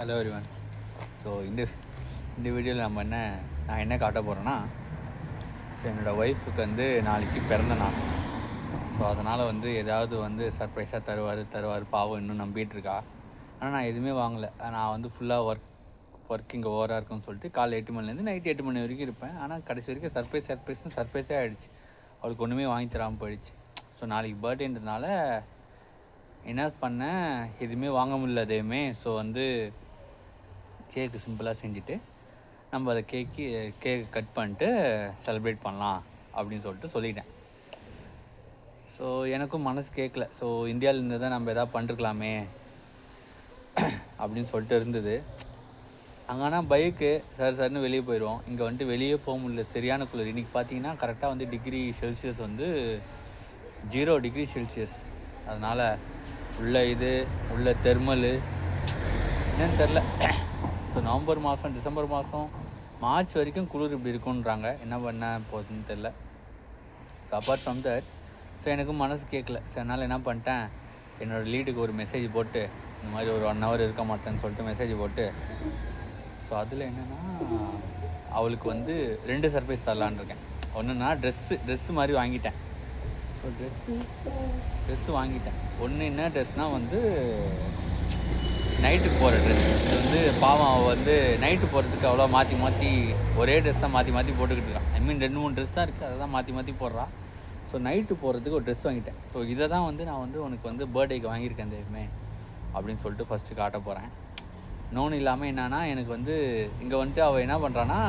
Hello everyone. So இந்த வீடியோவில் நான் என்ன காட்ட போகிறேன்னா, ஸோ என்னோடய ஒய்ஃபுக்கு வந்து நாளைக்கு பிறந்த நாள். ஸோ அதனால் வந்து ஏதாவது சர்ப்ரைஸாக தருவார் பாவம் இன்னும் நம்பிகிட்ருக்கா. ஆனால் நான் எதுவுமே வாங்கலை. நான் வந்து ஃபுல்லாக ஒர்க் இங்கே ஓவராக இருக்குன்னு சொல்லிட்டு காலைல 8 மணிலேருந்து நைட்டு 8 மணி வரைக்கும் இருப்பேன். ஆனால் கடைசி வரைக்கும் சர்ப்ரைஸே ஆகிடுச்சு. அவளுக்கு ஒன்றுமே வாங்கி தராமல் போயிடுச்சு. ஸோ நாளைக்கு பர்த்டேன்றதுனால என்ன பண்ணேன், எதுவுமே வாங்க முடியல எதையுமே. ஸோ வந்து கேக்கு சிம்பிளாக செஞ்சுட்டு நம்ம அதை கேக்கு கட் பண்ணிட்டு செலிப்ரேட் பண்ணலாம் அப்படின்னு சொல்லிட்டேன். ஸோ எனக்கும் மனசு கேட்கல. ஸோ இந்தியாவிலேருந்து தான் நம்ம எதாவது பண்ணிருக்கலாமே அப்படின்னு சொல்லிட்டு இருந்தது. அங்கே ஆனால் பைக்கு சரின்னு வெளியே போயிடுவோம். இங்கே வந்துட்டு வெளியே போக முடியல, சரியான குளிர். இன்றைக்கி பார்த்தீங்கன்னா கரெக்டாக வந்து -0 வந்து 0 டிகிரி செல்சியஸ். அதனால் உள்ள தெர்மலு என்னன்னு தெரில. ஸோ நவம்பர் மாதம், டிசம்பர் மாதம், மார்ச் வரைக்கும் குளிர் இப்படி இருக்குன்றாங்க. என்ன பண்ண போகுதுன்னு தெரில. So apart from that, so எனக்கும் மனசு கேட்கல. ஸோ அதனால் என்ன பண்ணிட்டேன், என்னோடய லீடுக்கு ஒரு மெசேஜ் போட்டு, இந்த மாதிரி ஒரு 1 hour இருக்க மாட்டேன்னு சொல்லிட்டு மெசேஜ் போட்டு, ஸோ அதில் என்னென்னா அவளுக்கு வந்து 2 சர்ப்ரைஸ் தரலான்னு இருக்கேன். ஒன்றுனா ட்ரெஸ்ஸு மாதிரி வாங்கிட்டேன். ஸோ ட்ரெஸ்ஸு வாங்கிட்டேன். ஒன்று என்ன ட்ரெஸ்னால் வந்து நைட்டுக்கு போகிற ட்ரெஸ். இது வந்து பாவம் அவள் வந்து நைட்டு போகிறதுக்கு அவ்வளோ மாற்றி ஒரே ட்ரெஸ் தான் மாற்றி போட்டுக்கிட்டு இருக்கான். 2-3 ட்ரெஸ் தான் இருக்குது, அதை தான் மாற்றி போடுறா. ஸோ நைட்டு போகிறதுக்கு ஒரு ட்ரெஸ் வாங்கிட்டேன். ஸோ இதை தான் வந்து நான் வந்து உனக்கு வந்து பர்த்டேக்கு வாங்கியிருக்கேன் எதுவுமே அப்படின்னு சொல்லிட்டு ஃபஸ்ட்டு காட்ட போகிறேன். இன்னொன்று இல்லாமல் என்னன்னா, எனக்கு வந்து இங்கே வந்துட்டு அவள் என்ன பண்ணுறான்னா,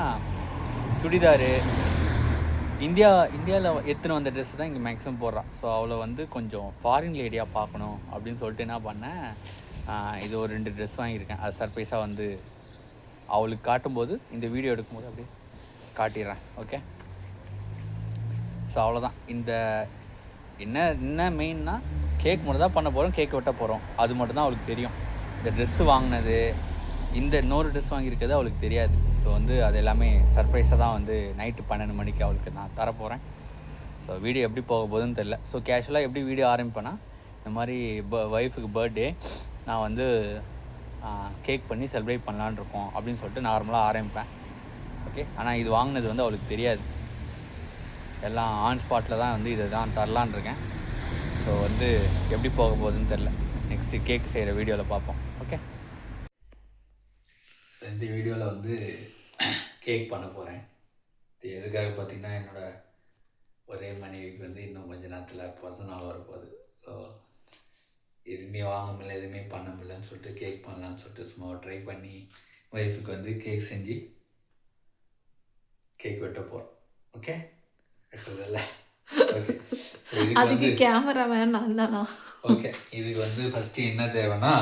சுடிதாரு இந்தியாவில் எத்தனை வந்த ட்ரெஸ்ஸு தான் இங்கே மேக்ஸிமம் போடுறான். ஸோ அவளை வந்து கொஞ்சம் ஃபாரின் லேடியாக பார்க்கணும் அப்படின்னு சொல்லிட்டு என்ன பண்ணேன், இது ஒரு 2 ட்ரெஸ் வாங்கியிருக்கேன். அது சர்ப்ரைஸாக வந்து அவளுக்கு காட்டும்போது, இந்த வீடியோ எடுக்கும்போது அப்படியே காட்டிடுறேன். ஓகே. ஸோ அவ்வளோதான். இந்த என்ன மெயின்னா, கேக் மட்டும் தான் பண்ண போகிறோம், கேக் வெட்ட போகிறோம். அது மட்டும்தான் அவளுக்கு தெரியும். இந்த ட்ரெஸ்ஸு வாங்கினது, இந்த இன்னொரு ட்ரெஸ் வாங்கியிருக்கிறது அவளுக்கு தெரியாது. ஸோ வந்து அது எல்லாமே சர்ப்ரைஸாக தான் வந்து நைட்டு 12 மணிக்கு அவளுக்கு நான் தரப்போகிறேன். ஸோ வீடியோ எப்படி போக போகுதுன்னு தெரில. ஸோ கேஷுவலாக எப்படி வீடியோ ஆரம்பிப்பேன்னா, இந்த மாதிரி ஒய்ஃபுக்கு பர்த்டே, நான் வந்து கேக் பண்ணி செலிப்ரேட் பண்ணலான்னு இருக்கோம் அப்படின்னு சொல்லிட்டு நார்மலாக ஆரம்பிப்பேன். ஓகே. ஆனால் இது வாங்கினது வந்து அவளுக்கு தெரியாது. எல்லாம் ஆன் ஸ்பாட்டில் தான் வந்து இதை தான் தரலான் இருக்கேன். ஸோ வந்து எப்படி போக போகுதுன்னு தெரில. நெக்ஸ்ட்டு கேக் செய்கிற வீடியோவில் பார்ப்போம். ஓகே. இந்த வீடியோவில் வந்து கேக் பண்ண போகிறேன். இது எதுக்காக பார்த்திங்கன்னா, என்னோடய ஒரே மனைவிக்கு வந்து இன்னும் கொஞ்சம் நேரத்தில் பிறந்த நாள் வரப்போகுது. ஸோ எதுவுமே வாங்க முடியல, எதுவுமே பண்ண முடியலன்னு சொல்லிட்டு கேக் பண்ணலான்னு சொல்லிட்டு சும்மா ட்ரை பண்ணி ஒய்ஃபுக்கு வந்து கேக் செஞ்சு கேக் வெட்ட போகிறோம். ஓகே. வெட்டுறதில்ல. ஓகே. அதுக்கு கேமராமேன் நான் தானா? ஓகே. இதுக்கு வந்து ஃபஸ்ட்டு என்ன தேவைன்னா,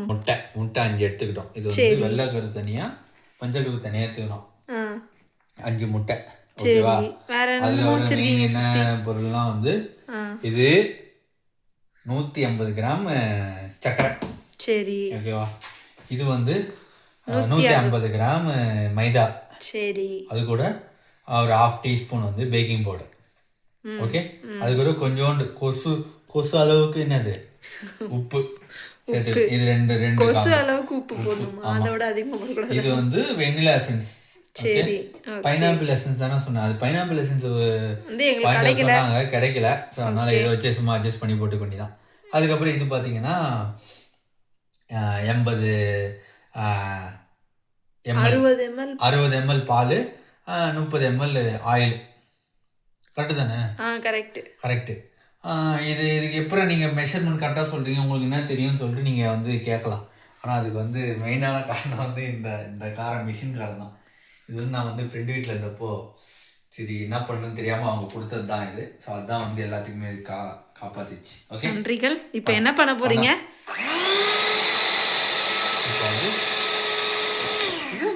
முட்டை 5 எடுத்துக்கிட்டோம். இது வந்து வெள்ளை கரு தனியாக, மஞ்சள் கரு தனியாக எடுத்துக்கணும். 5 முட்டை. ஓகேவா? அதில் என்ன பொருள்லாம் வந்து, இது 150 கிராம் சர்க்கரை. சரி. ஓகேவா? இது வந்து 150 கிராம் மைதா. சரி. அது கூட ஒரு 1/2 டீஸ்பூன் வந்து பேக்கிங் பவுடர். ஓகே. அது கூட கொஞ்சோண்டு கொசு அளவுக்கு என்னது உப்பு சேர்த்து. இது ரெண்டு கொசு அளவுக்கு உப்பு போடணுமா? அதோட அதிகமாக போடக்கூடாது. இது வந்து வெண்ணிலா எசன்ஸ். சரி. பைனாப்பிள் எசன்ஸ் தானே சொன்னேன். அது பைனாப்பிள் எசன்ஸ் வந்து கிடைக்கல. ஸோ அதனால இதை வச்சு சும்மா அட்ஜஸ்ட் பண்ணி போட்டுக்க வேண்டியதான். அதுக்கப்புறம் இது பார்த்தீங்கன்னா 60 ml பால், 30 ml ஆயில். கரெக்டு தானே? கரெக்டு. இதுக்கு எப்பறம் நீங்கள் மெஷர்மெண்ட் கரெக்டாக சொல்கிறீங்க, உங்களுக்கு என்ன தெரியும்னு சொல்லிட்டு நீங்கள் வந்து கேட்கலாம். ஆனால் அதுக்கு வந்து மெயினான காரணம் வந்து இந்த மிஷின் காரம் தான். இது வந்து நான் வந்து ஃப்ரெண்டு வீட்டில் இருந்தப்போ சரி என்ன பண்ணுன்னு தெரியாமல் அவங்க கொடுத்தது தான் இது. ஸோ அதுதான் வந்து எல்லாத்துக்குமே இது காப்பாற்றிச்சு. ஓகே. நன்றிகள். இப்போ என்ன பண்ண போகிறீங்க? இப்போ வந்து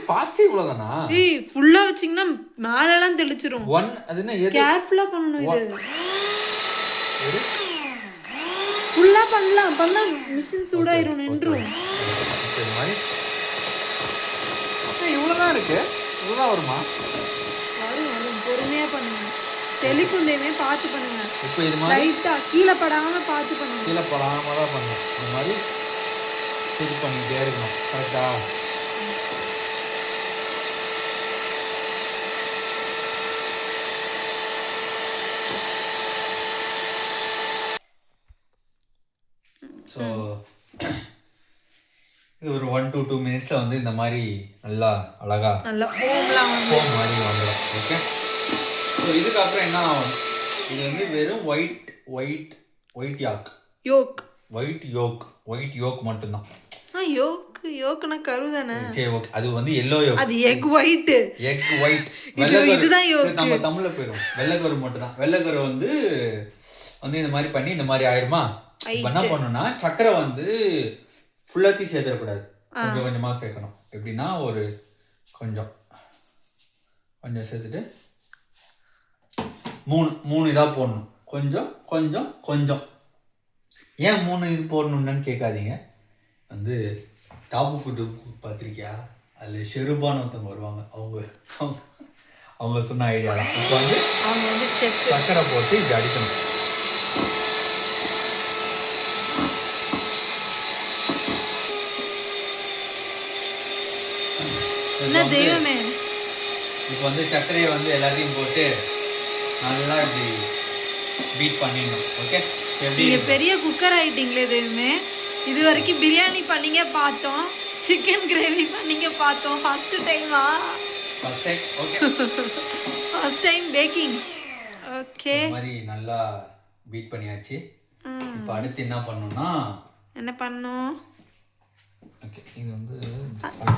ஃபாஸ்ட் இவ்வளவுதானா? ஃபுல்லா வச்சீங்கன்னா மேலலாம் தெளிச்சிரும். அது என்ன கேர்ஃபுல்லா பண்ணனும். இது ஃபுல்லா பண்ணா மிஷின் சூடாயிரும், நின்றும். இந்த மாதிரி இவ்வளவுதான் இருக்கு. இவ்வளவுதான் வருமா? வரும். பொறுமையா பண்ணுங்க. தெளிப்புண்டையுமே பார்த்து பண்ணுங்க. இப்போ இது மாதிரி லைட்டா கீழே படாம பார்த்து பண்ணுங்க. கீழே படாம தான் பண்ணுங்க. இந்த மாதிரி ஸ்டிர் பண்ணிகிட்டே இருக்கணும். கரெக்டா? ஸோ இது ஒரு 1 to 2 மினிட்ஸில் வந்து இந்த மாதிரி நல்லா அழகாக நல்லா ஃபோம்லாம் ஃபோம் மாதிரி வந்துடும். ஓகே. ஸோ இதுக்கப்புறம் என்ன ஆகும், இது வந்து வெறும் ஒயிட் யாக் ஒயிட் யோக் மட்டும்தான். யோக்குனா கரு தானே. சரி ஓகே. அது வந்து எல்லோ யோக், அது எக் ஒயிட் வெள்ளைக்கரு. நம்ம தமிழில் போயிடும். வெள்ளைக்கரு மட்டும் தான். வெள்ளைக்கரு வந்து இந்த மாதிரி பண்ணி இந்த மாதிரி ஆயிருமா. இப்போ என்ன பண்ணணும்னா சக்கரை வந்து ஃபுல்லாத்தையும் சேர்த்துடக்கூடாது, கொஞ்சம் கொஞ்சமாக சேர்க்கணும். எப்படின்னா ஒரு கொஞ்சம் சேர்த்துட்டு மூணு இதாக போடணும். கொஞ்சம் கொஞ்சம் கொஞ்சம். ஏன் 3 இது போடணுன்னு கேட்காதீங்க. வந்து டாப்பு பார்த்துருக்கியா, அதில் ஷெருபான்னு ஒருத்தவங்க வருவாங்க, அவங்க சொன்ன ஐடியா தான். இப்போ வந்து சக்கரை போட்டு இப்படி அடிக்கணும். இப்போ வந்து சர்க்கரையை வந்து எல்லாத்தையும் போட்டு நல்லா இப்படி பீட் பண்ணிடணும். ஓகே. நீங்க பெரிய குக்கர் ஆயிட்டீங்களே தெய்வமே. இது வரைக்கும் பிரியாணி பண்ணீங்க பார்த்தோம், சிக்கன் கிரேவி பண்ணீங்க பார்த்தோம். First time baking. ஓகே. இந்த மாதிரி நல்லா பீட் பண்ணியாச்சு. இப்போ அடுத்து என்ன பண்ணணும்? ஓகே. இது வந்து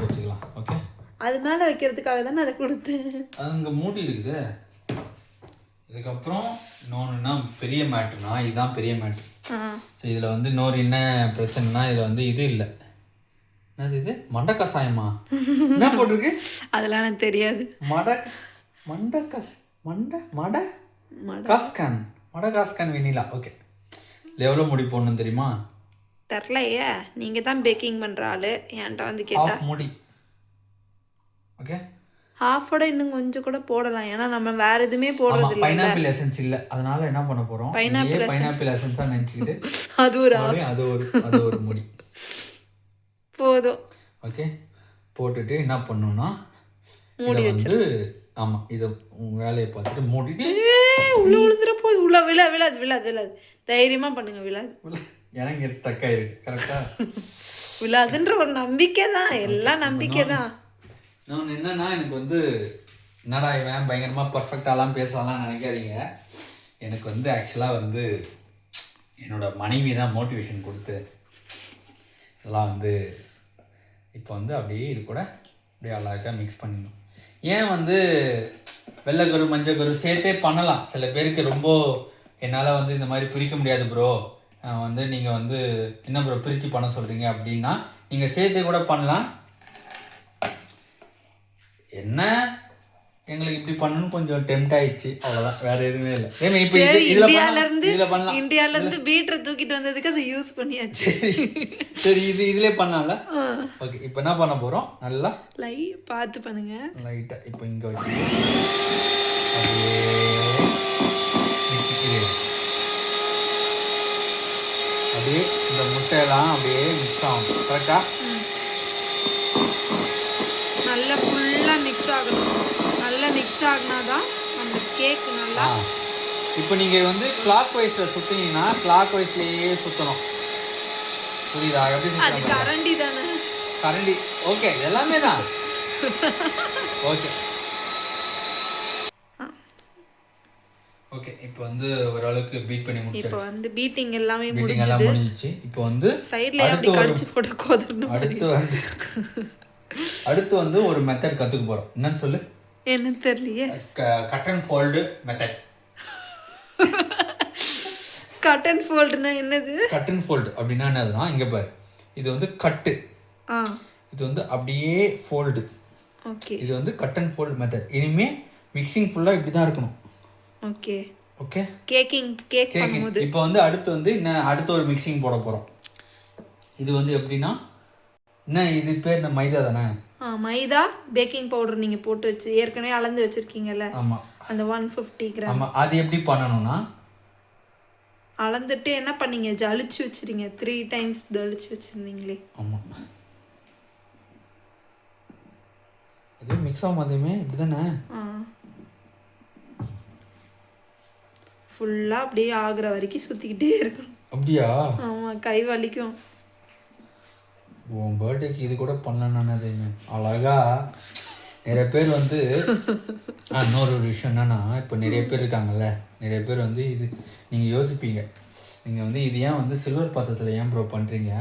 வச்சுக்கலாம். ஓகே. அது மேலே வைக்கிறதுக்காக தானே அதை கொடுத்தேன். அது இங்கே மூடி இருக்குது. இதுக்கப்புறம் இன்னொன்றுனா பெரிய மேட்டுனா இதுதான் பெரிய மேட்டு. ஸோ இதில் வந்து இன்னொரு என்ன பிரச்சனைனா, இதில் வந்து இது இல்லை. என்னது இது? மண்டை கசாயமா? என்ன போட்டிருக்கு? அதெல்லாம் எனக்கு தெரியாது. மடகாஸ்கன் வெனிலா. ஓகே. எவ்வளோ முடி போடணும் தெரியுமா? தெரிலையே. நீங்கள் தான் பேக்கிங் பண்ணுற ஆள், என்கிட்ட வந்து கேட்டா. முடி. ஓகே. ஹாஃபோட இன்னும் கொஞ்சம் கூட போடலாம், ஏன்னா நம்ம வேற எதுவுமே போடுறது இல்லை. பைனாப்பிள் எசன்ஸ் இல்லை, அதனால என்ன பண்ண போகிறோம், பைனாப்பிள் எசன்ஸாக நினச்சிக்கிட்டு அது ஒரு முடி போதும். ஓகே. போட்டுட்டு என்ன பண்ணணும்னா மூடி வந்து ஆமாம், இதை வேலையை பார்த்துட்டு மூடிட்டு உள்ள விழுந்துற போது. விழாது. தைரியமாக பண்ணுங்க. விழாது. எனக்கு ஸ்டக் ஆயிருக்கு. கரெக்டாக விழாதுன்ற ஒரு நம்பிக்கை தான், எல்லாம் நம்பிக்கை தான். நான் என்னன்னா, எனக்கு வந்து என்னடா இவன் பயங்கரமாக பர்ஃபெக்டாலாம் பேசலாம் நினைக்காதீங்க. எனக்கு வந்து ஆக்சுவலாக வந்து என்னோடய மனைவி தான் மோட்டிவேஷன் கொடுத்து இதெல்லாம் வந்து இப்போ வந்து அப்படியே இது கூட அப்படியே அழகாக மிக்ஸ் பண்ணிடணும். ஏன் வந்து வெள்ளைக்கரு மஞ்சக்கரு சேர்த்தே பண்ணலாம். சில பேருக்கு ரொம்ப என்னால் வந்து இந்த மாதிரி பிரிக்க முடியாது ப்ரோ, வந்து நீங்கள் வந்து என்ன ப்ரோ பிரித்து பண்ண சொல்கிறீங்க அப்படின்னா நீங்கள் சேர்த்தே கூட பண்ணலாம். என்ன எங்களுக்கு இப்படி பண்ணணும்னு கொஞ்சம் டெம்ட் ஆயிடுச்சு, அவ்வளோதான், வேற எதுவுமே இல்லை. இந்தியால இருந்து பீட்டரை தூக்கிட்டு வந்ததுக்கு அதை யூஸ் பண்ணியாச்சு. சரி, இதுல பண்ணலாம்ல. ஓகே. இப்போ என்ன பண்ண போறோம், நல்லா பார்த்து பண்ணுங்க. லைட்டா இப்போ இங்க வச்சு அப்படியே இந்த முட்டையெல்லாம் அப்படியே மிக்ஸ் ஆகும். கரெக்டா? நல்லா ஃபுல்லாக மிக்ஸ் ஆகணும். நல்லா மிக்ஸ் ஆகினாதான் அந்த கேக் நல்லா. இப்போ நீங்கள் வந்து கிளாக் வைஸில் சுற்றினீங்கன்னா கிளாக் வைஸ்லேயே சுற்றணும். புரியுதா? எப்படி? அது கரண்டி தானே. கரண்டி. ஓகே, எல்லாமே தான். Okay okay. இப்போ வந்து ஓரளவுக்கு பீட் பண்ணி முடிச்சு. இப்போ வந்து பீட்டிங் எல்லாமே முடிஞ்சிச்சு. இப்போ வந்து சைடுல அப்படி கடிச்சு போட கோதறணும். அடுத்து வந்து ஒரு மெத்தட் கற்றுக்க போகிறோம். என்னன்னு சொல்லு. என்ன தெரியலையே. Cut and fold method. Cut and ஃபோல்டுனா என்னது? கட் அண்ட் ஃபோல்டு அப்படின்னா என்னதுன்னா, இங்கே பாரு, இது வந்து கட்டு, இது வந்து அப்படியே ஃபோல்டு. ஓகே. இது வந்து கட் அண்ட் ஃபோல்டு மெத்தட். இனிமே மிக்சிங் ஃபுல்லாக இப்படி தான் இருக்கணும். Okay okay. கேக் பண்ணும்போது இப்போ வந்து அடுத்து ஒரு மிக்சிங் போட போகிறோம். இது வந்து எப்படின்னா என்ன, இது பேர் என்ன, மைதா தானே? மைதா, பேக்கிங் பவுடர் நீங்கள் போட்டு வச்சு ஏற்கனவே அளந்து வச்சுருக்கீங்கல்ல. ஆமாம். அந்த 150 கிராம். ஆமாம். அது எப்படி பண்ணணும்னா அளந்துட்டு என்ன பண்ணீங்க? ஜலிச்சு வச்சிருங்க. 3 டைம்ஸ் ஜலிச்சு வச்சிருந்தீங்களே. ஆமாம், எதுவும் மிக்ஸ் ஆகும் அதேமே இப்படி தானே? ஃபுல்லாக அப்படியே ஆகுற வரைக்கும் சுற்றிக்கிட்டே இருக்கணும். அப்படியா? ஆமாம், கை வலிக்கும். உன் பர்த்டேக்கு இது கூட பண்ணலன்னு அதேமே அழகா. நிறைய பேர் வந்து இன்னொரு ஒரு விஷயம் என்னன்னா, இப்போ நிறைய பேர் இருக்காங்கல்ல, நிறைய பேர் வந்து இது நீங்கள் யோசிப்பீங்க, நீங்கள் வந்து இது ஏன் வந்து சில்வர் பாத்திரத்தில் ஏன் ப்ரோ பண்ணுறீங்க,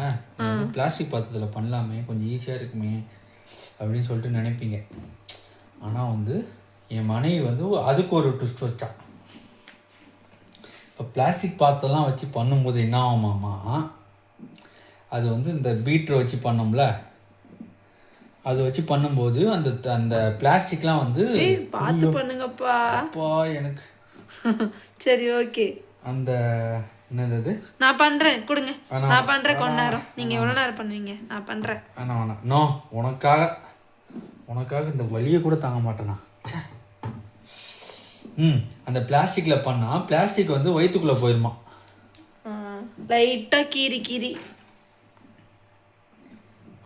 பிளாஸ்டிக் பாத்திரத்தில் பண்ணலாமே, கொஞ்சம் ஈஸியாக இருக்குமே அப்படின்னு சொல்லிட்டு நினைப்பீங்க. ஆனால் வந்து என் மனைவி வந்து அதுக்கு ஒரு ட்விஸ்ட் வச்சா. இப்போ பிளாஸ்டிக் பாத்திரம்லாம் வச்சு பண்ணும்போது என்ன ஆகுமாமா, அது வந்து இந்த பீட்ரை வச்சு பண்ணோம்ல, அது வச்சு பண்ணும்போது அந்த அந்த பிளாஸ்டிக்லாம் வந்து பார்த்து பண்ணுங்கப்பா. அப்பா எனக்கு சரி ஓகே. அந்த என்னது நான் பண்ணுறேன், கொடுங்க. நான் பண்ணுறேன் கொஞ்ச நேரம். நீங்கள் எவ்வளோ நேரம் பண்ணுவீங்க? நான் பண்ணுறேன். வேணாம் நோ, உனக்காக இந்த வலியை கூட தாங்க மாட்டேனா. அந்த பிளாஸ்டிக்கில் பண்ணால் பிளாஸ்டிக் வந்து வயிற்றுக்குள்ளே போயிருமா. லைட்டாக கீறி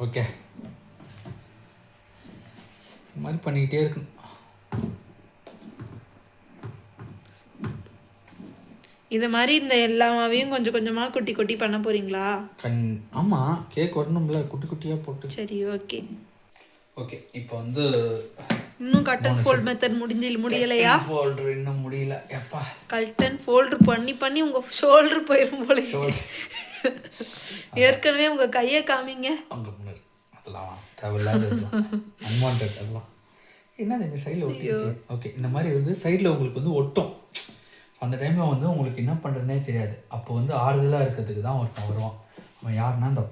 ஓகே, இந்த மாதிரி பண்ணிக்கிட்டே இருக்கணும். இது மாதிரி இந்த எல்லா மாவையும் கொஞ்சம் கொஞ்சமாக குட்டி குட்டி பண்ண போகிறீங்களா? ஆமாம், கேக் வரணும்ல, குட்டி குட்டியாக போட்டு. சரி ஓகே. ஓகே, இப்போ வந்து இன்னும் கட் அண்ட் ஃபோல்ட் மெத்தட் முடியலையா? ஃபோல்டர் இன்னும் முடியல. எப்பா கட் அண்ட் ஃபோல்டர் பண்ணி உங்கள் ஷோல்டர் போயிடும் போல. ஏற்கனவே உங்கள் கையை காமிங்க. அங்கே முன்னாடி அதெல்லாம் தேவையில்லாத அன்வான்ட் அதெல்லாம் என்ன இந்த சைடில் ஒட்டிடுச்சு. ஓகே, இந்த மாதிரி வந்து சைடில் உங்களுக்கு வந்து ஒட்டும். அந்த டைமில் வந்து உங்களுக்கு என்ன பண்ணுறதுனே தெரியாது. அப்போ வந்து ஆறுதலாக இருக்கிறதுக்கு தான் ஒருத்தன் வருவான். அவன் யாருன்னா இந்த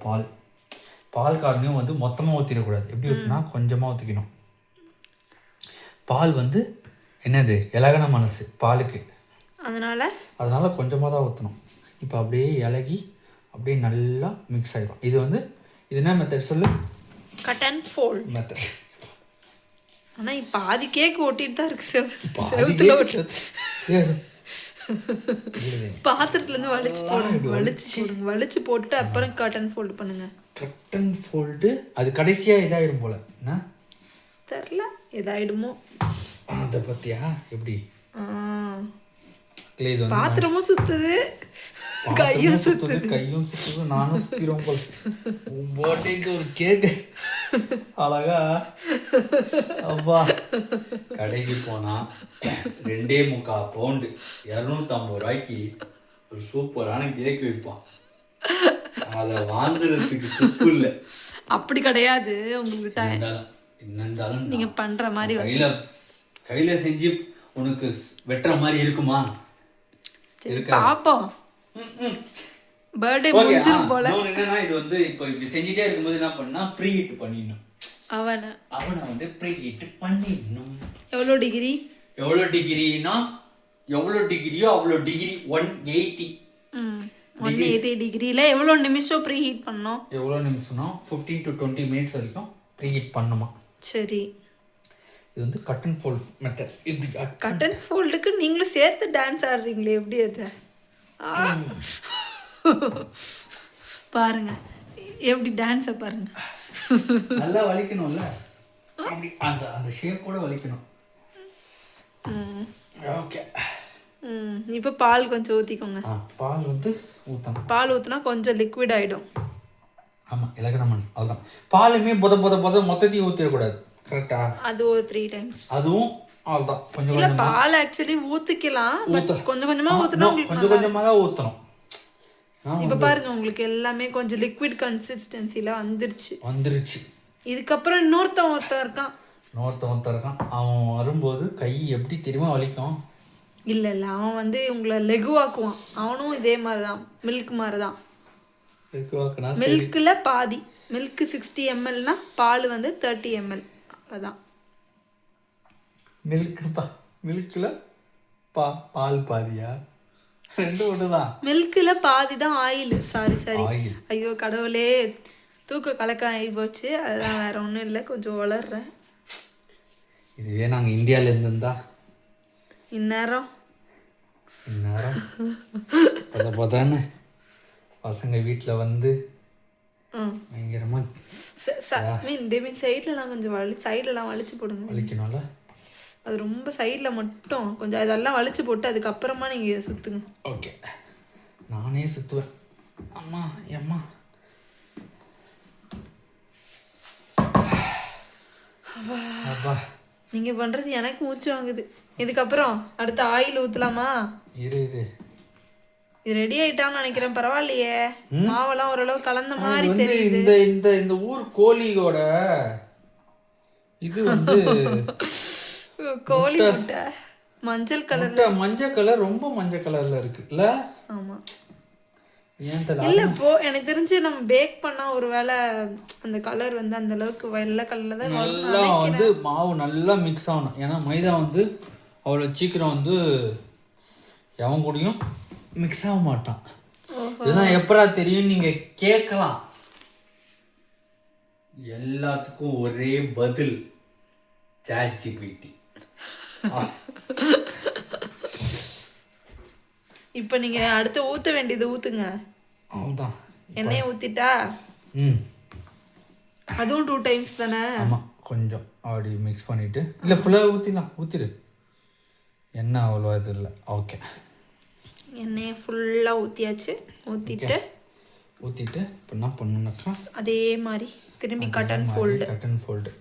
பால் காரனையும் வந்து மொத்தமாக ஊற்றிடக்கூடாது. எப்படி ஊற்றினா கொஞ்சமாக ஊற்றிக்கணும். பால் வந்து என்னது இலகன மனசு பாலுக்கு, அதனால் கொஞ்சமாக தான் ஊற்றணும். இப்போ அப்படியே இலகி அப்படியே நல்லா மிக்ஸ் ஆகிடும். இது வந்து இது என்ன மெத்தட் சொல்லு? Cut and fold method. ஆனால் இப்போ பாதி கேக் ஓட்டிட்டு தான் இருக்கு. பாத்திரத்துலேருந்து வலிச்சு போட்டுட்டு அப்புறம் கட் அண்ட் ஃபோல்டு பண்ணுங்க. கட் அண்ட் ஃபோல்டு அது கடைசியாக இதாகிடும் போல. என்ன தெரில, எதாயிடுமோ. அதை பற்றியா எப்படி பாத்திரமும் சுத்துது, கையும் சுத்துது, நானும் சுத்திரும் போல. பர்த்டேக்கு ஒரு கேக்கு அழகா அப்பா கடைக்கு போனா 2.25 பவுண்டு 250 ரூபாய்க்கு ஒரு சூப்பரான கேக் வைப்பான். அதை வாங்குறதுக்கு துப்பு இல்லை. அப்படி கிடையாது உங்ககிட்ட. என்னண்டாலும் நீங்க பண்ற மாதிரி கையில செஞ்சு உனக்கு வெட்டுற மாதிரி இருக்குமா? பாப்போம். பர்த்டே முடிஞ்சிரும் போல. என்னன்னா இது வந்து இப்போ இப்படி செஞ்சிட்டே இருக்கும்போது என்ன பண்ணா ப்ரீ ஹீட் பண்ணிடணும். அவனை வந்து ப்ரீ ஹீட் பண்ணிடணும். எவ்வளோ டிகிரினா எவ்வளோ டிகிரியோ அவ்வளோ டிகிரி 180. 180 டிகிரியில் எவ்வளோ நிமிஷம் ப்ரீ ஹீட் பண்ணோம்? எவ்வளோ நிமிஷம்னா 15 to 20 மினிட்ஸ் வரைக்கும் ப்ரீ ஹீட் பண்ணுமா. சரி, இது வந்து கட் அண்ட் ஃபோல்ட் மெத்தட். இப்படி கட் அண்ட் ஃபோல்டுக்கு நீங்களும் சேர்த்து டான்ஸ் ஆடுறீங்களே, எப்படி அது? பாருங்க எப்படி டான்ஸை பாருங்க. நல்லா வலிக்கணும்ல, அந்த அந்த ஷேப்போட வலிக்கணும். ஓகே, இப்போ பால் கொஞ்சம் ஊற்றிக்கோங்க. பால் வந்து ஊற்றணும். பால் ஊற்றினா கொஞ்சம் லிக்விட் ஆகிடும். ஆமாம், இலகன மனசு. அதுதான் பாலுமே பொத மொத்தத்தையும் ஊற்றிடக்கூடாது. கரெக்டா? அது ஒரு 3 டைம்ஸ். அதுவும் அவ்வளோதான். கொஞ்சம் இல்லை, பால் ஆக்சுவலி ஊற்றிக்கலாம், கொஞ்சம் கொஞ்சமாக ஊற்றினா கொஞ்சம் கொஞ்சமாக தான் ஊற்றணும். இப்போ பாருங்க உங்களுக்கு எல்லாமே கொஞ்சம் லிக்விட் கன்சிஸ்டன்சியில் வந்துருச்சு. இதுக்கப்புறம் இன்னொருத்தன் இருக்கான். அவன் வரும்போது கை எப்படி தெரியுமா வலிக்கும்? இல்லை அவன் வந்து உங்களை லெகுவாக்குவான். அவனும் இதே மாதிரி தான், மில்க் மாதிரி தான். மில்கில் பாதி, மில்க் 60 mlனா பால் வந்து 30 ml. அவ்வளோதான். மில்கில் பால் பாதியா? ரெண்டு ஒன்று தான். மில்கில் பாதி தான் ஆயில். சாரி ஐயோ கடவுளே, தூக்க கலக்கம் ஆகி போச்சு. அதுதான், வேற ஒன்றும் இல்லை, கொஞ்சம் வளர்றேன். இதுவே நாங்கள் இந்தியாவில் இருந்திருந்தா இந்நேரம் அப்போதானே பசங்க வீட்டில் வந்து பயங்கரமாக இதேமாரி சைட்லலாம் கொஞ்சம் சைட்லலாம் வலிச்சு போடுங்க. வலிக்கணும்ல, அது ரொம்ப சைடில் மட்டும் கொஞ்சம் அதெல்லாம் வலிச்சு போட்டு அதுக்கப்புறமா நீங்கள் சுற்றுங்க. ஓகே, நானே சுற்றுவேன். அம்மா அம்மா அப்பா, நீங்கள் பண்ணுறது எனக்கு மூச்சு வாங்குது. இதுக்கப்புறம் அடுத்த ஆயில் ஊற்றலாமா? இரு இது ரெடி ஆயிட்டான்னு நினைக்கிறேன். பரவாயில்லையே, மாவெல்லாம் ஓரளவு கலந்த மாதிரி தெரியுது. இந்த இந்த இந்த ஊர் கோழியோட இது வந்து கோழி முட்டை மஞ்சள் கலர். மஞ்சள் கலர், ரொம்ப மஞ்சள் கலர்ல இருக்குல்ல? ஆமா. ஏன் தெரியல. இல்ல இப்போ எனக்கு தெரிஞ்சு நம்ம பேக் பண்ணா ஒருவேளை அந்த கலர் வந்து அந்த அளவுக்கு வெள்ளை கலர்ல தான் நல்லா வந்து மாவு நல்லா மிக்ஸ் ஆகணும். ஏன்னா மைதா வந்து அவ்வளோ சீக்கிரம் வந்து எவன் கூடயும் மிக்ஸ் ஆக மாட்டான். இதெல்லாம் எப்படா தெரியும் நீங்க கேட்கலாம். எல்லாத்துக்கும் ஒரே பதில் ChatGPT. இப்போ நீங்க அடுத்து ஊத்த வேண்டியது ஊத்துங்க. அவ்வளோதான், எண்ணெயை ஊத்திட்டா அதுவும் 2 டைம்ஸ் தானே? ஆமாம், கொஞ்சம் அப்படி மிக்ஸ் பண்ணிவிட்டு, இல்லை ஃபுல்லாக ஊற்றிடு. எண்ணெய் அவ்வளோ இது இல்லை. ஓகே, எண்ணெயை ஃபுல்லாக ஊற்றியாச்சு. ஊற்றிட்டு இப்போ என்ன பண்ணணுன்னாக்கா அதே மாதிரி திரும்பி கட்டன் ஃபோல்டு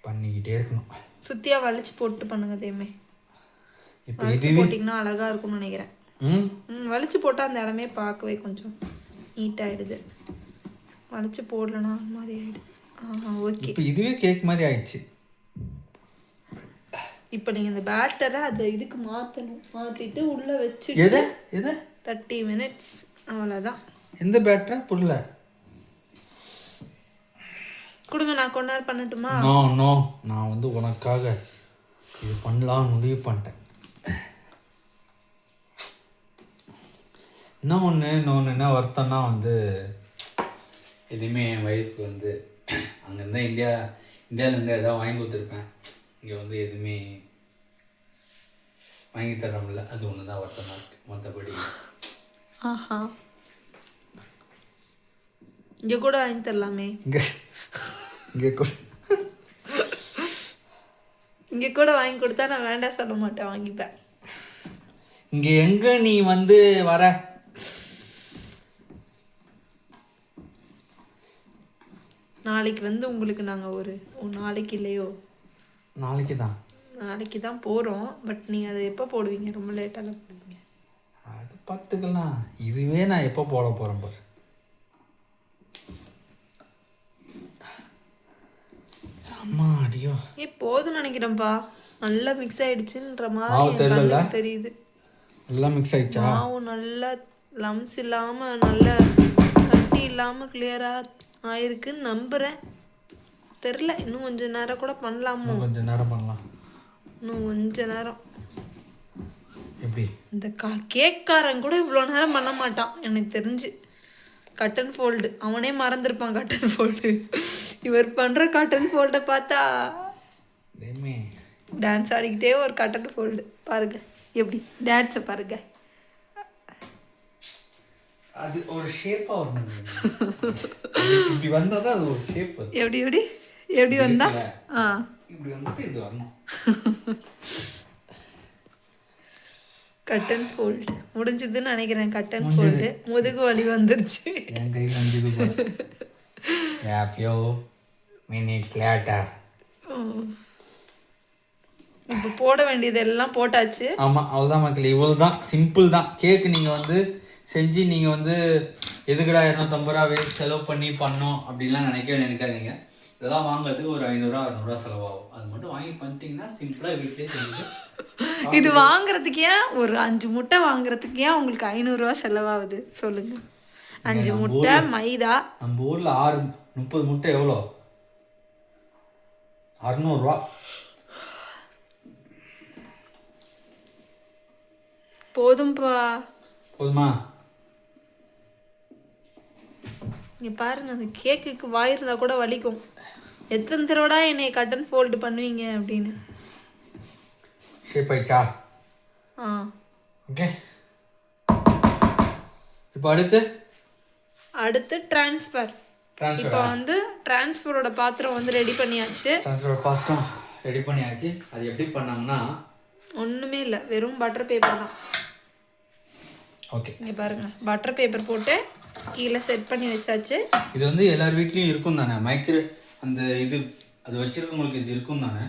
பண்ணிக்கிட்டே இருக்கணும். சுற்றியாக வலிச்சு போட்டு பண்ணுங்க. அதேமே இப்போ வலிச்சு போட்டிங்கன்னா அழகாக இருக்கும்னு நினைக்கிறேன். வலிச்சு போட்டால் அந்த இடமே பார்க்கவே கொஞ்சம் நீட்டாகிடுது. வலிச்சு போடலன்னா அந்த மாதிரி ஆகிடுது. ஓகே, இப்போ இதுவே கேக் மாதிரி ஆயிடுச்சு. இப்போ நீங்கள் இந்த பேட்டரை அதை இதுக்கு மாற்றிட்டு உள்ளே வச்சு எது 30 minutes அவ்வளோதான். எந்த பேட்டரை புரியல? கொடுங்க, நான் கொஞ்ச நேரம் பண்ணட்டுமா? நோ, நான் வந்து உனக்காக இது பண்ணலாம் முடிவு பண்ணிட்டேன். இன்னொன்று என்ன வருத்தம்னா வந்து எதுவுமே என் ஒய்ஃப்க்கு வந்து அங்கேருந்தா இந்தியாவிலேருந்து எதாவது வாங்கி கொடுத்துருப்பேன். இங்கே வந்து எதுவுமே வாங்கி தரோம்ல, அது ஒன்று தான் வருத்தமாக இருக்குது. மற்றபடி இங்கே கூட வாங்கி தரலாமே. இங்கே கூட வாங்கி கொடுத்தா நான் வேண்டாம் சொல்ல மாட்டேன், வாங்கிப்பேன். இங்கே எங்கே நீ வந்து வர? நாளைக்கு வந்து உங்களுக்கு நாங்கள் ஒரு நாளைக்கு இல்லையோ, நாளைக்கு தான் போகிறோம். பட் நீங்கள் அதை எப்போ போடுவீங்க? ரொம்ப லேட்டாக போடுவீங்க. அது பார்த்துக்கலாம். இதுவே நான் எப்போ போட போகிறேன் பாரு. அம்மா அடியோ, போதும்னு நினைக்கிறேன்ப்பா. நல்லா மிக்ஸ் ஆயிடுச்சுன்ற மாதிரி தெரியுது. நல்லா மிக்ஸ் ஆயிடுச்சா? மாவு நல்லா லம்ஸ் இல்லாமல் நல்லா கட்டி இல்லாமல் கிளியராக ஆயிருக்குன்னு நம்புகிறேன். தெரில, இன்னும் கொஞ்சம் நேரம் கூட பண்ணலாமோ? கொஞ்சம் நேரம் பண்ணலாம். இன்னும் கொஞ்ச நேரம். எப்படி இந்த கேக்காரன் கூட இவ்வளோ நேரம் பண்ண மாட்டான் எனக்கு தெரிஞ்சு. கட்டன் ஃபோல்டு அவனே மறந்துருப்பான். கட்டன் ஃபோல்டு இவர் பண்ணுற கட்டன் ஃபோல்டை பார்த்தா டான்ஸ் ஆடிக்கிட்டே ஒரு கட்டன் ஃபோல்டு பாருங்க. எப்படி டான்ஸை பாருங்க. அது ஒரு ஷேப்பா வரணும். இப்படி வந்தா தான் அது ஒரு ஷேப். எப்படி வந்தா இப்படி வந்துட்டு இது வரணும். கட்டன் ஃபோல்டு முடிஞ்சதுன்னு நினைக்கிறேன். கட்டன் ஃபோல்டு முதுகு வலி வந்துருச்சு. என் கை வந்துது. A few minutes later. இப்போ போட வேண்டியது எல்லாம் போட்டாச்சு. ஆமாம், அவ்வளோதான் மக்கள். இவ்வளோ தான், சிம்பிள் தான். கேக்கு நீங்கள் வந்து செஞ்சு நீங்கள் வந்து எதுக்கடா 250 ரூபா வேஸ்ட் செலவு பண்ணோம் அப்படின்லாம் நினைக்காதீங்க. இதெல்லாம் வாங்குறதுக்கு ஒரு 500-600 செலவாகும். அது மட்டும் வாங்கி பண்ணிட்டீங்கன்னா சிம்பிளாக வீட்டிலே செஞ்சு. இது வாங்குறதுக்கு ஏன் ஒரு 5 முட்டை வாங்குறதுக்கு ஏன் உங்களுக்கு 500 ரூபா செலவாகுது சொல்லுங்க? 5 முட்டை மைதா. நம்ம ஊரில் 30 முட்டை எவ்வளோ? 600 ரூபா. போதும்பா. போதுமா? இங்கே பாருங்க, அந்த கேக்குக்கு வாய் இருந்தால் கூட வலிக்கும். எத்தனை தடவைடா என்னை கட்டன் ஃபோல்டு பண்ணுவீங்க அப்படின்னு. ஷேப் ஆயிடுச்சா? ஆ ஓகே. இப்போ அடுத்து ட்ரான்ஸ்ஃபர். இப்போ வந்து ட்ரான்ஸ்ஃபரோட பாத்திரம் வந்து ரெடி பண்ணியாச்சு. அது எப்படி பண்ணாங்கன்னா ஒன்றுமே இல்லை, வெறும் பட்டர் பேப்பர் தான். ஓகே, இங்கே பாருங்க, பட்டர் பேப்பர் போட்டு கீழே செட் பண்ணி வச்சாச்சு. இது வந்து எல்லார் வீட்லேயும் இருக்கும் தானே, அந்த இது அது வச்சிருக்கவங்களுக்கு இது இருக்கும் தானே?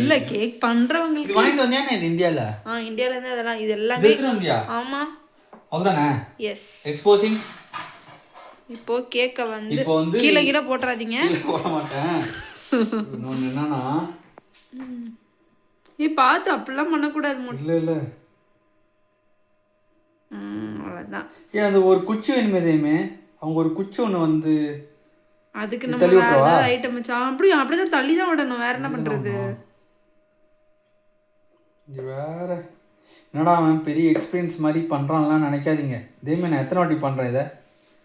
இல்லை, கேக் பண்ணுறவங்களுக்கு வாங்கிட்டு வந்தேன் இது இந்தியாவில். இந்தியாவிலேருந்து அதெல்லாம் இது எல்லாமே. ஆமாம், அவ்வளோதானே. Yes, exposing. இப்போ கேக்கை வந்து கீழே போட்டுறாதீங்க. போட மாட்டேன். இன்னொன்று என்னன்னா, பார்த்து அப்படிலாம் பண்ணக்கூடாது. இல்லை அவ்வளோதான். ஏன் அது ஒரு குச்சி வேணுமே, அவங்க ஒரு குச்சி ஒன்று வந்து அதுக்கு நம்ம வேற ஏதாவது ஐட்டம் வச்சா அப்படிதான் தள்ளி தான் விடணும். வேற என்ன பண்றது? வேற என்னடா அவன் பெரிய எக்ஸ்பீரியன்ஸ் மாதிரி பண்றான்லாம் நினைக்காதீங்க. இதேமே நான் எத்தனை வாட்டி பண்றேன் இதை.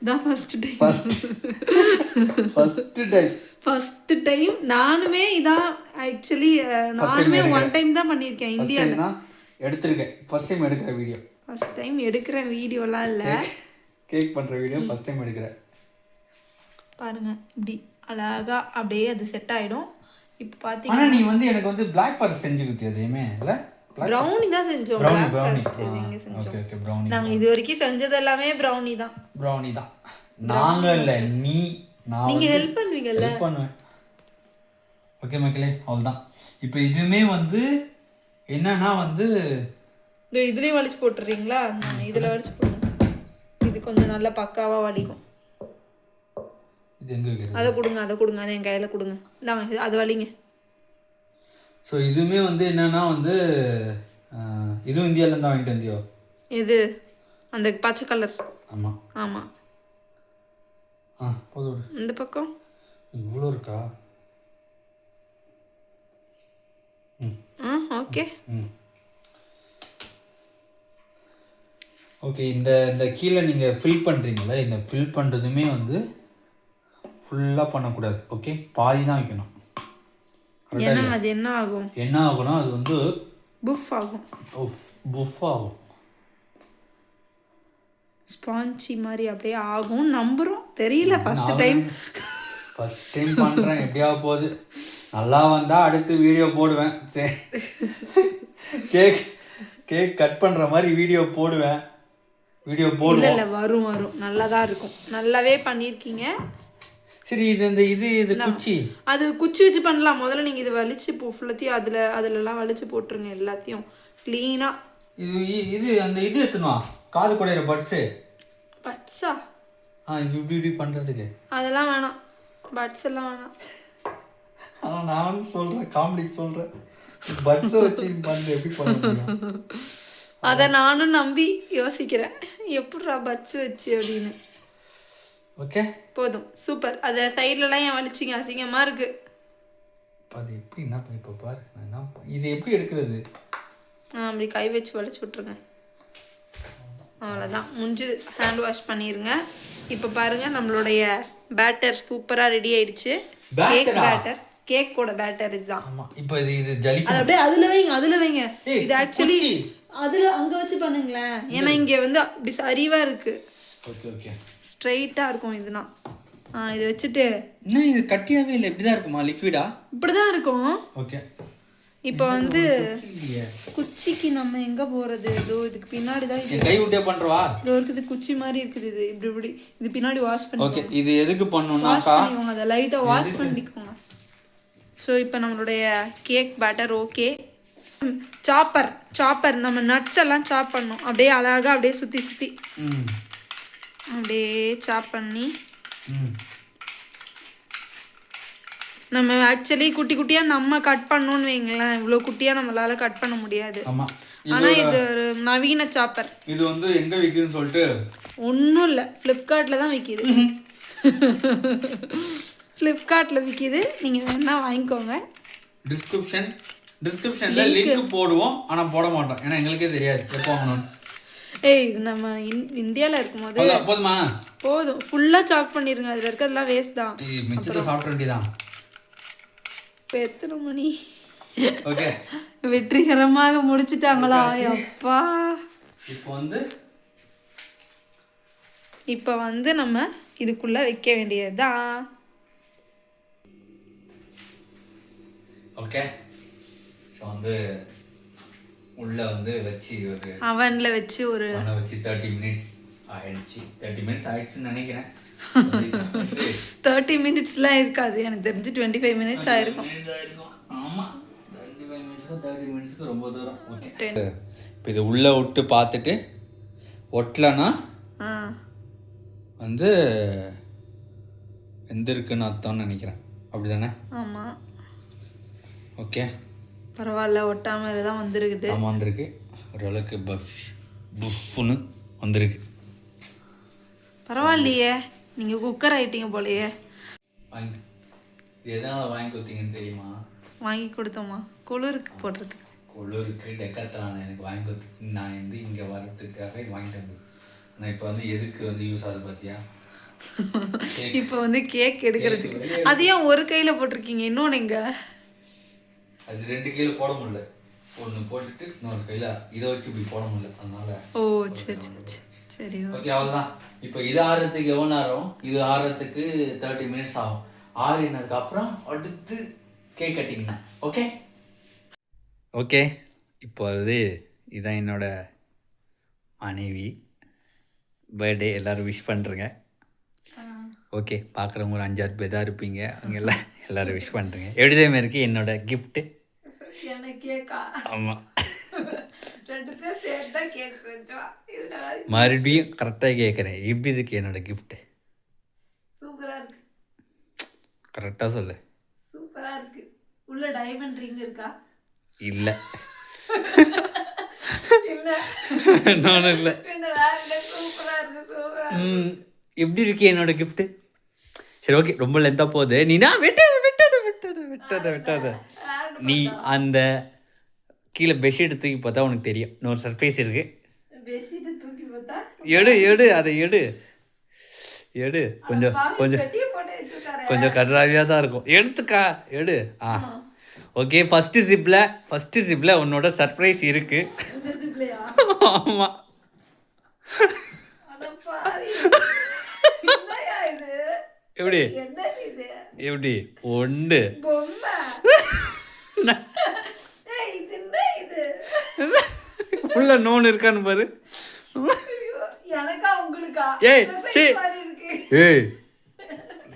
தான் ஃபர்ஸ்ட் டைம் நானுமே இதான் ஆக்சுவலி நானுமே ஒன் டைம் தான் பண்ணியிருக்கேன் இந்தியாவில். எடுத்திருக்கேன் ஃபர்ஸ்ட் டைம் எடுக்கிற வீடியோ. ஃபர்ஸ்ட் டைம் எடுக்கிற வீடியோலாம் இல்லை, கேக் பண்ணுற வீடியோ ஃபர்ஸ்ட் டைம் எடுக்கிறேன். பாருங்க, இப்படி அழகா அப்படியே அது செட் ஆகிடும். இப்போ பார்த்தீங்கன்னா நீ வந்து எனக்கு வந்து பிளாக் ஃபாரஸ்ட் செஞ்சு கொடுத்தியா? எதையுமே இல்லை, ப்ரௌனி தான் செஞ்சோம். பிளாக் ஃபாரஸ்ட் எங்க செஞ்சோம்? Okay okay, brownie. நாங்க இது வரைக்கும் செஞ்சது எல்லாமே ப்ரௌனி தான். நாங்க இல்ல, நீங்க ஹெல்ப் பண்ணுவீங்கல்ல? ஹெல்ப் பண்ணுவேன். ஓகே மக்களே, அவ்வளவுதான். இப்போ இதுமே வந்து என்னன்னா வந்து இதுலயே வலிச்சு போட்டுறீங்களா? நான் இதுல வலிச்சு போடுங்க. இது கொஞ்சம் நல்லா பக்காவா வலிக்கும். இது எங்க இருக்கு? அதை கொடுங்க, அதை என் கையில கொடுங்க. இந்தாங்க, அது வலிங்க. ஸோ இதுவுமே வந்து என்னன்னா வந்து இதுவும் இந்தியாவிலேருந்து வாங்கிட்டு வந்தியோ? இது அந்த பச்சை கலர். ஆமாம் ஆமாம். போதும். இந்த பக்கம் இவ்வளோ இருக்கா? Okay okay. இந்த கீழே நீங்கள் ஃபில் பண்ணுறீங்களா? இந்த ஃபில் பண்ணுறதுமே வந்து ஃபுல்லாக பண்ணக்கூடாது. ஓகே, பாதி தான் வைக்கணும். ஏன்னா அது என்ன ஆகும்னா அது வந்து புஃப் ஆகும். ஸ்பாஞ்சி மாதிரி அப்படியே ஆகும் நம்புறோம். தெரியல, ஃபர்ஸ்ட் டைம் பண்ணுறேன். எப்படியா போகுது, நல்லா வந்தால் அடுத்து வீடியோ போடுவேன். சரி, கேக் கட் பண்ணுற மாதிரி வீடியோ போடுவேன். இல்லை வரும் நல்லா தான் இருக்கும். நல்லாவே பண்ணியிருக்கீங்க. சரி, இது குச்சி, அது குச்சி வச்சு பண்ணலாம். முதல்ல நீங்கள் இது வலிச்சு ஃபுல்லத்தையும் அதுலலாம் வலிச்சு போட்டுருங்க எல்லாத்தையும் க்ளீனாக. இது அந்த இது எத்தணும் காது குடையிற பட்ஸா இப்படி பண்ணுறதுக்கு அதெல்லாம் வேணாம். பட்ஸ் எல்லாம் வேணாம். ஆனால் நான் சொல்கிறேன், காமெடிக்கு சொல்கிறேன், பட்ஸை வச்சு பண்ணு எப்படி பண்ண. அதை நானும் நம்பி யோசிக்கிறேன், எப்படிரா பட்ஸ் வச்சு அப்படின்னு. ஓகே, போதும், சூப்பர். அதை சைட்லலாம் ஏன் வலிச்சிங்க? அசிங்கமாக இருக்குது. அது எப்படி என்ன இப்போ பாரு, இது எப்படி எடுக்கிறது? அப்படி கை வச்சு வலிச்சு விட்ருங்க. அவ்வளோதான், முடிஞ்சு. ஹேண்ட் வாஷ் பண்ணிடுங்க. இப்போ பாருங்கள், நம்மளுடைய பேட்டர் சூப்பராக ரெடி ஆயிடுச்சு. கேக்கோட பேட்டர் இதுதான். இப்போ இது ஜலி, அது அப்படியே அதில் வைங்க. இது ஆக்சுவலி அங்கே வச்சு பண்ணுங்களேன். ஏன்னா இங்கே வந்து அப்படி சரிவாக இருக்குது. ஓகே ஓகே, ஸ்ட்ரைட்டாக இருக்கும் இதுனா. இதை வச்சுட்டு இன்னும் இது கட்டியாகவே இல்லை, இப்படி தான் இருக்குமா? லிக்விடா இப்படி தான் இருக்கும். ஓகே. இப்போ வந்து குச்சிக்கு நம்ம எங்கே போகிறது? இதோ இதுக்கு பின்னாடி தான். கை விட்டே பண்ணுறவா? இதோ இருக்குது, குச்சி மாதிரி இருக்குது. இது இப்படி இது பின்னாடி வாஷ் பண்ணி. ஓகே, இது எதுக்கு பண்ணணும்னா வாஷ் பண்ணிக்கோங்க, அதை லைட்டாக வாஷ் பண்ணிக்கோங்க. ஸோ இப்போ நம்மளுடைய கேக் பேட்டர் ஓகே. சாப்பர் நம்ம நட்ஸ் எல்லாம் சாப் பண்ணோம். அப்படியே அழகாக அப்படியே சுற்றி அப்படியே சாப் பண்ணி நம்ம ஆக்சுவலி குட்டியாக நம்ம கட் பண்ணோன்னு வைங்களேன். இவ்வளோ குட்டியாக நம்மளால கட் பண்ண முடியாது. ஆனால் இது ஒரு நவீன சாப்பர். இது வந்து எங்கே விற்குதுன்னு சொல்லிட்டு ஒன்றும் இல்லை, ஃப்ளிப்கார்ட்டில் தான் விற்கிது. ஃப்ளிப்கார்ட்டில் விற்கிது, நீங்கள் வேணால் வாங்கிக்கோங்க. டிஸ்கிரிப்ஷனில் லிங்க் போடுவோம், ஆனால் போட மாட்டோம், ஏன்னா எங்களுக்கே தெரியாது எப்போ வாங்கணும்னு. இது நம்ம இந்தியாவில் இருக்கும்போது போதுமா? போதும், ஃபுல்லாக சாக் பண்ணிடுங்க. அதில் இருக்கிறதுலாம் வேஸ்ட் தான். மிச்சத்தை சாப்பிட வேண்டியதான். இப்போ எத்தனை மணி? ஓகே, வெற்றிகரமாக முடிச்சிட்டாங்களா? அப்பா, இப்போ வந்து இப்போ வந்து நம்ம இதுக்குள்ளே வைக்க வேண்டியது தான். ஓகே, ஸோ வந்து உள்ளே வந்து வச்சு ஒரு அவனில் வச்சு ஒரு 30 மினிட்ஸ் ஆயிடுச்சு. 30 மினிட்ஸ் ஆயிடுச்சுன்னு நினைக்கிறேன். 30 மினிட்ஸ்லாம் இருக்காது, எனக்கு தெரிஞ்சு 25 மினிட்ஸ் ஆயிருக்கும். ஆமாம், 25 மினிட்ஸுக்கும் 30 மினிட்ஸுக்கும் ரொம்ப தூரம். ஓகே, இப்போ இது உள்ளே விட்டு பார்த்துட்டு ஒட்டலைன்னா வந்து வெந்திருக்குன்னு அர்த்தம்னு நினைக்கிறேன். அப்படி தானே? ஆமாம். ஓகே, பரவாயில்ல, ஒட்டாமல் தான் வந்துருக்குது. ஆமாம், வந்திருக்கு. ஓரளவுக்கு புஃப்னு வந்திருக்கு. பரவாயில்லையே, நீங்கள் குக்கர் ஆகிட்டீங்க போலையே. வாங்கி எதனால் வாங்கி கொடுத்தீங்கன்னு தெரியுமா? வாங்கி கொடுத்தோமா, குளிருக்கு போடுறதுக்கு. குளிருக்கு டெக்காத்லான் எனக்கு வாங்கி கொடுத்து நான் வந்து இங்கே வரத்துக்காக வாங்கிட்டு வந்தேன். ஆனால் இப்போ வந்து எதுக்கு வந்து யூஸ் ஆகுது பார்த்தியா? இப்போ வந்து கேக் எடுக்கிறதுக்கு. அதையும் ஒரு கையில் போட்டிருக்கீங்க, இன்னொன்று எங்க? அது 2 கையில் போட முடியல. ஒன்று போட்டுட்டு இன்னொரு கையில் இதை வச்சு இப்படி போட முடியல, அதனால. ஓ சரி சரி சரி. ஓகே, அவ்வளோதான். இப்போ இது ஆறுறதுக்கு எவ்வளோ நேரம்? இது ஆறுறதுக்கு 30 மினிட்ஸ் ஆகும். ஆறினதுக்கு அப்புறம் அடுத்து கேக் கட்டிங் தான். ஓகே ஓகே, இப்போ அது இதான் என்னோட மனைவி. பர்த்டே எல்லோரும் விஷ் பண்ணுறேங்க. ஓகே, பார்க்குறவங்க ஒரு 5-6 பேர் தான் இருப்பீங்க. அவங்க எல்லோரும் விஷ் பண்ணுறேங்க. எப்படிதான் இருக்கு என்னோட கிஃப்ட்டு? ஆமாம், 2 பேர் சேர்த்தா கேக் செஞ்சோம். மறுபடியும் கரெக்டாக கேட்குறேன், எப்படி இருக்கு என்னோட கிஃப்ட்டு? சூப்பராக இருக்கு. கரெக்டாக சொல்லு. சூப்பராக இருக்கு. உள்ள டைமண்ட் ரிங் இருக்கா? இல்லை இல்லை நானும் இல்லை. சூப்பராக இருக்கு சூப்பராக. எப்படி இருக்கு என்னோட கிஃப்ட்டு? சரி, ஓகே, ரொம்ப லென்த்தாக போகுது. நீனா விட்டாத விட்டாத விட்டாத விட்டாத விட்டாத. நீ அந்த கீழே பெட்ஷீட் தூக்கி பார்த்தா உனக்கு தெரியும் இன்னொரு சர்ப்ரைஸ் இருக்கு. பெட்ஷீட் தூக்கி பார்த்தா எடு அதை எடு. கொஞ்சம் கொஞ்சம் கன்றாவியாக தான் இருக்கும். எடுத்துக்கா, எடு. ஓகே, ஃபஸ்ட்டு ஜிப்பில் உன்னோட சர்ப்ரைஸ் இருக்கு. ஆமாம், எப்படி எப்படி ஒன்று உள்ள நோன் இருக்கான்னு பாரு. ஏய்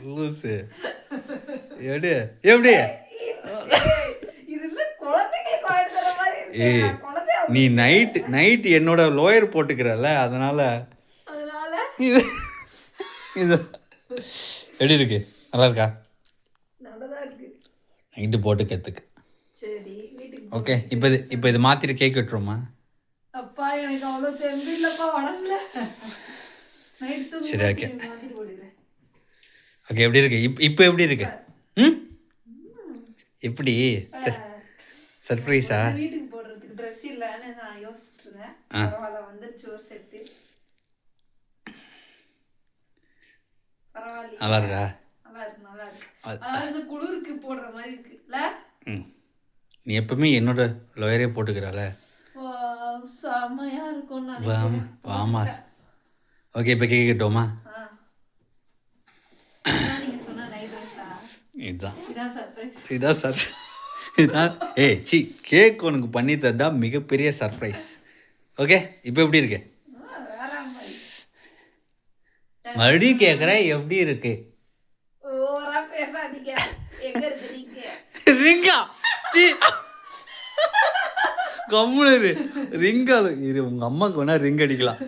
லூசு, எடு. எப்படி? ஏய், நீ நைட் என்னோட லோயர் போட்டுக்கிறல்ல, அதனால இது இது எப்படி இருக்கு? நல்லா இருக்கா? நைட்டு போட்டு கற்றுக்கு. ஓகே, இப்போ இது மாற்றிட்டு கேக் வெட்டுறோமா? அப்பா எனக்கு அவ்வளோ தெம்பு இல்லைப்பா உடம்புல. சரி, ஓகே ஓகே. எப்படி இருக்கு இப்போ? எப்படி இருக்கு? எப்படி சர்ப்ரைஸா? வீட்டுக்கு போடுறதுக்கு ட்ரெஸ் இல்லைன்னு நான் யோசிச்சுட்டு இருந்தேன். பரவாயில்ல, வந்துருச்சு ஒரு செட்டு. பரவாயில்ல, நல்லா இருக்கா? நல்லா இருக்கு. அதாவது குளிருக்கு போடுற மாதிரி இருக்குல்ல. நீ எப்பவுமே என்னோட லோயரே போட்டுக்கிறாள, செமையா இருக்கும். வாமா. ஓகே, இப்போ கேக் கட்டுவோமா? இதான் கேக் உனக்கு பண்ணி தந்தா மிகப்பெரிய சர்ப்ரைஸ். ஓகே, இப்போ எப்படி இருக்கு? மறுபடியும் கேட்குறேன், எப்படி இருக்கு? ரிங்கா கம்முனு ரிங்கால இரு. உங்கள் அம்மாவுக்கு வேணா ரிங் அடிக்கலாம்.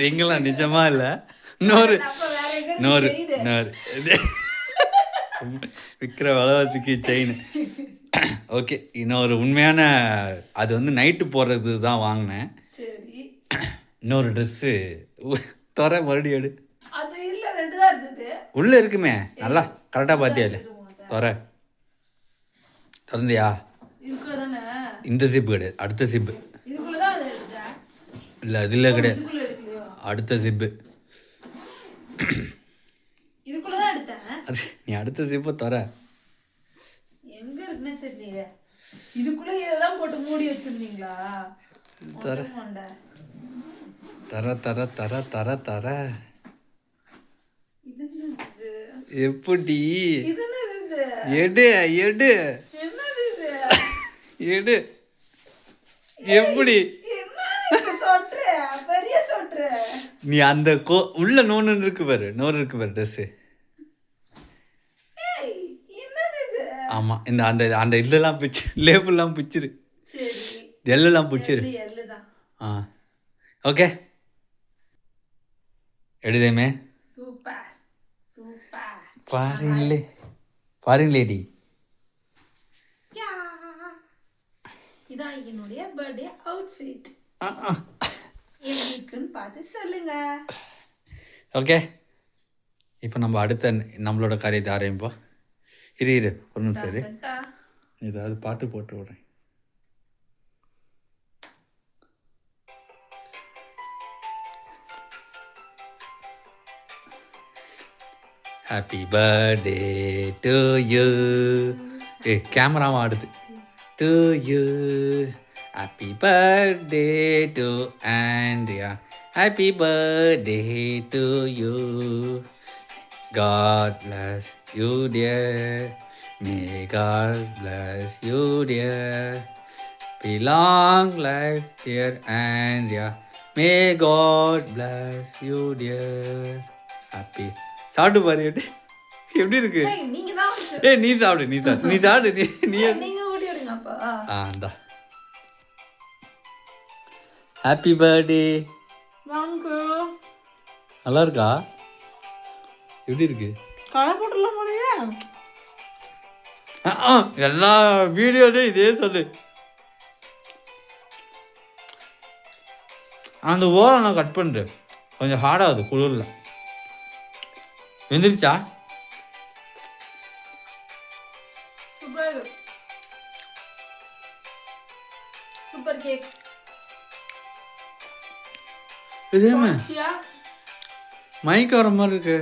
ரிங்கெல்லாம் நிஜமா இல்லை. இன்னொரு விற்கிற விலைவாசிக்கு செயின். ஓகே, இன்னொரு உண்மையான அது வந்து நைட்டு போடுறது தான் வாங்கினேன். இன்னொரு ட்ரெஸ்ஸு தர மறுபடியும் எடு. உள்ளே இருக்குமே, நல்லா கரெக்டாக பார்த்தியா? இல்லை திறந்தியா? இந்த ஜிப்பு கிடையாது, அடுத்த ஜிப்பு. இல்லை, அதில் கிடையாது, அடுத்த ஜிப்பு. அது நீ அடுத்த ஜிப்பை தர. எங்க இருக்குன்னே தெரியல. இதுக்குள்ள இதெல்லாம் போட்டு மூடி வச்சிருந்தீங்களா? தர. தர தர தர தர தர எப்படி எடு எடு எடு எப்படி நீ அந்த உள்ள நோன்னு இருக்கு பாரு ட்ரெஸ்ஸு. ஆமாம் இந்த அந்த அந்த இதெல்லாம் பிச்சு லேபிள்லாம் பிச்சிரு எல்லாம் பிச்சிரு. ஆ ஓகே எடுதேமே. Super super. Foreign lady. இதான் என்னுடைய பர்த்டே அவுட்ஃபிட். எப்படிக்குன்னு பார்த்து சொல்லுங்க. ஓகே இப்போ நம்ம அடுத்த நம்மளோட காரியத்தை ஆரம்பிப்போம். இரு ஒரு நிமிஷம் சரி ஏதாவது பாட்டு போட்டு விடுறேன். Happy birthday to you. கேமராவும் ஆடுது. To you happy birthday to Andrea. Happy birthday to you. God bless you dear. May God bless you dear. Be long life dear Andrea. May God bless you dear. Happy. சாப்பிட்டு பாரு எப்படி இருக்கு. நீ சாப்பிடு நீ சாப்பிடு நீங்க ஓடி விடுங்க அப்பா. இந்தா ஹாப்பி பர்த்டே. நல்லா இருக்கா. எப்படி இருக்கு. களை போட்டுலாம் போலையா. எல்லா வீடியோலையும் இதே சொல்லு. அந்த ஓரம் நான் கட் பண்ணுறேன் கொஞ்சம் ஹார்டாகுது குளிரில். வெந்துருச்சா. Super cake. இதேமே மைக் வர மாதிரி இருக்கு.